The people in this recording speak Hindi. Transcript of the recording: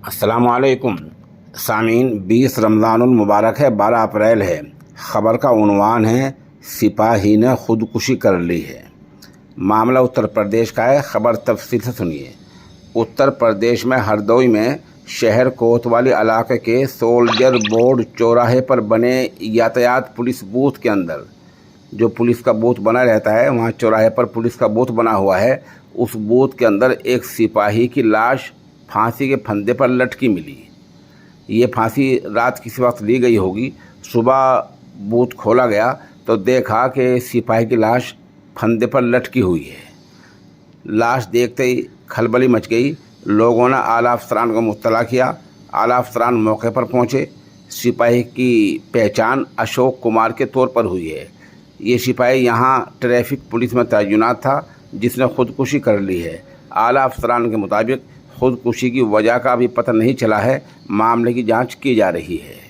अस्सलामुअलैकुम सामीन, 20 रमज़ानुल मुबारक है, 12 अप्रैल है। ख़बर का उन्वान है सिपाही ने खुदकुशी कर ली है। मामला उत्तर प्रदेश का है। ख़बर तफसील से सुनिए। उत्तर प्रदेश में हरदोई में शहर कोतवाली इलाके के सोल्जर बोर्ड चौराहे पर बने यातायात पुलिस बूथ के अंदर, जो पुलिस का बूथ बना रहता है, वहाँ चौराहे पर पुलिस का बूथ बना हुआ है। उस बूथ के अंदर एक सिपाही की लाश फांसी के फंदे पर लटकी मिली। ये फांसी रात किसी वक्त ली गई होगी। सुबह बूथ खोला गया तो देखा कि सिपाही की लाश फंदे पर लटकी हुई है। लाश देखते ही खलबली मच गई। लोगों ने आला अफसरान को मुत्तला किया। आला अफसरान मौके पर पहुंचे। सिपाही की पहचान अशोक कुमार के तौर पर हुई है। ये सिपाही यहाँ ट्रैफिक पुलिस में तैनात था, जिसने खुदकुशी कर ली है। आला अफसरान के मुताबिक खुदकुशी की वजह का अभी पता नहीं चला है। मामले की जांच की जा रही है।